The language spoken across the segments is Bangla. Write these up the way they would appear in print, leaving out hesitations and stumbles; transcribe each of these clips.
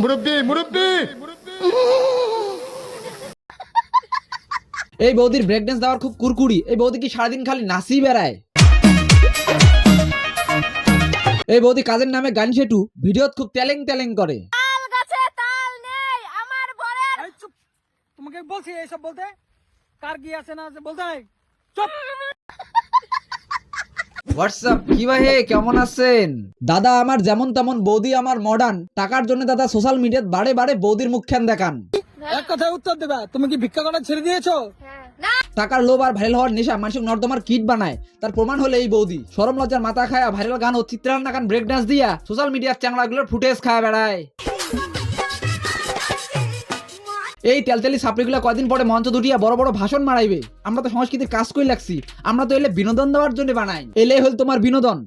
মুরব্বি মুরব্বি। এই বৌদির ব্রেক ড্যান্স দেওয়ার খুব কুরকুরি। এই বৌদি কি সারাদিন খালি নাচি বেড়ায়? এই বৌদি কাজের নামে গান সেটু ভিডিওত খুব টেলেং টেলেং করে। তাল গাছে তাল নেই আমার বরের। এই চুপ, তোমাকে বলছি এইসব বলতে, কার কি আছে না আছে বলতে নাই। চুপ। হোয়াটসঅ্যাপ, কি ভাই কেমন আছেন? দাদা আমার যেমন তেমন, বৌদি আমার মডার্ন। টাকার জন্য দাদা সোশ্যাল মিডিয়াত বারে বারে বৌদির মুখখান দেখান। এক কথায় উত্তর দেবা, তুমি কি ভিক্ষা করা ছেড়ে দিয়েছো? না টাকার লোভ আর ভাইরাল হওয়ার নেশা মানসিক নর্দমার কিট বানায়। তার প্রমাণ হলে এই বৌদি শরম লজ্জার মাথা খায়া ভাইরাল গান ও চিত্রান্ন গান ব্রেক ডান্স দিয়া সোশ্যাল মিডিয়ার চ্যাংড়াগুলোর ফুটেজ খায় বেড়ায়। এই তেলতেলি সাপড়িগুলো কয়দিন পরে মঞ্চ দুটিয়া বড় বড় ভাষণ মারাইবে। আমরা তো সংস্কৃতির কাজ করে লাগছি, আমরা তো এলে বিনোদন দেওয়ার জন্য বানাই। এলে হল তোমার বিনোদন।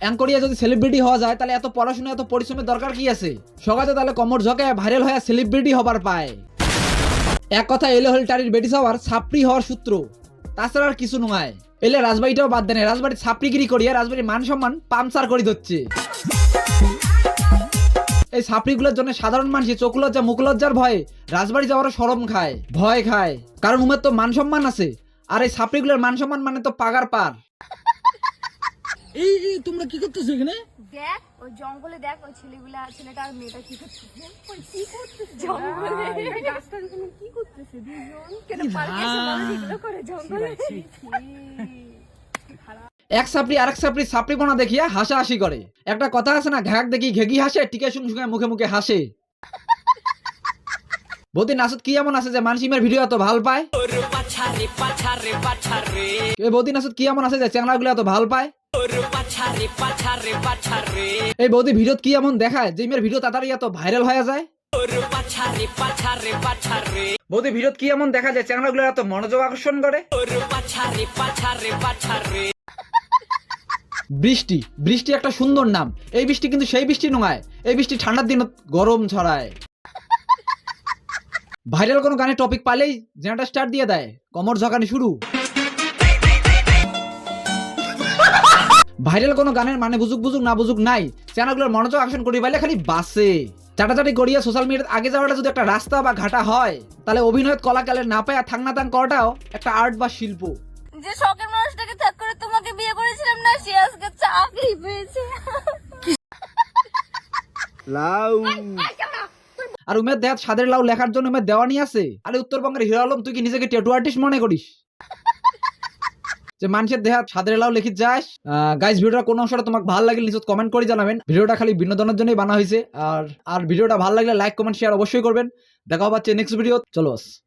অ্যাঙ্করিয়া যদি সেলিব্রিটি হওয়া যায় তাহলে এত পড়াশোনা এত পরিশ্রমের দরকার কি আছে? সকালে তাহলে কমর ঝকায় ভাইরাল হয়ে সেলিব্রিটি হবার পায়। এক কথা এলে হল টারির বেটি হওয়ার ছাপড়ি হওয়ার সূত্র, তাছাড়া আর কিছু নয়। এলে রাজবাড়িটাও বাদ দেয়, রাজবাড়ির ছাপড়িগিরি করিয়া রাজবাড়ির মান সম্মান পামচার করে ধরছে। এই ছাপড়িগুলোর জন্য সাধারণ মানুষ চোখ লজ্জা মুখ লজ্জার ভয়ে রাজবাড়ি যাওয়ার শরম খায়, ভয় খায়। কারণ উমের তো মান সম্মান আছে, আর এই ছাপড়িগুলোর মান সম্মান মানে তো পাগার পার। এই তোমরা কি করতেছো এখানে? দেখ ওই জঙ্গলে, দেখ ওই ছেলেটা আর মেয়েটা কি করতেছে। জঙ্গলে গাছটার ওখানে কি করতেছে দুজন? কেন পার্কে এসে মানুষ এগুলো করে জঙ্গলে? এক ছাপড়ি আরেক ছাপড়ি ছাপড়ি পোনা দেখিয়া হাসাহাসি করে। একটা কথা আছে না, ঘ্যাক দেখি ঘেগি হাসে, টিকে শুন শুনে মুখে মুখে হাসে। বৌদি নাচত কি এমন আছে যে মানসিমের ভিডিও এত ভাল পায়? এই বৌদি নাচত কি এমন আছে যে চ্যাংড়াগুলো এত ভাল পায়? এই বৌদি ভিডিওত কি এমন দেখায় যে মেয়ের ভিডিও তাড়াতাড়ি এত ভাইরাল হয়ে যায়? বৌদি ভিডিওত কি এমন দেখা যায় চ্যাংড়াগুলো এত মনোযোগ আকর্ষণ করে? বৃষ্টি। বৃষ্টি একটা সুন্দর নাম। এই বৃষ্টি কিন্তু সেই বৃষ্টি নয়। এই বৃষ্টি ঠান্ডার দিন গরম ছড়ায়। ভাইরাল কোনো গানের টপিক পাইলেই জেনারেটর স্টার্ট দিয়ে দেয়, কমর ঝকানি শুরু। ভাইরাল কোনো গানের মানে বুঝুক বুঝুক না বুঝুক নাই, চ্যানেলগুলোর মনোযোগ আকর্ষণ করি পাইলে খালি বাসে চাটাচাটি করিয়া সোশ্যাল মিডিয়ার আগে যাওয়াটা যদি একটা রাস্তা বা ঘাটা হয়, তাহলে অভিনয়ের কলাকালের না পায় থাক না থাক করাটাও একটা আর্ট বা শিল্প। যে শখের মানুষটাকে ত্যাগ করে তোমাকে বিয়ে করেছিলাম না, সে আজকে চাকরি পেয়েছে। আর উমের দেহাত সাদের লাউ লেখার জন্য উমের দেওয়ানি আছে। আরে উত্তরবঙ্গের হিরো আলম, তুই কি নিজেকে ট্যাটু আর্টিস্ট মনে করিস যে মানুষের দেহাত সাদের লাউ লিখিত যাস? গাইস, ভিডিওটা কোন অংশটা তোমাকে ভালো লাগলে নিচে কমেন্ট করে জানাবেন। ভিডিওটা খালি বিনোদনের জন্যই বানা হয়েছে। আর ভিডিওটা ভালো লাগলে লাইক কমেন্ট শেয়ার অবশ্যই করবেন। দেখা হচ্ছে নেক্সট ভিডিও। চলো।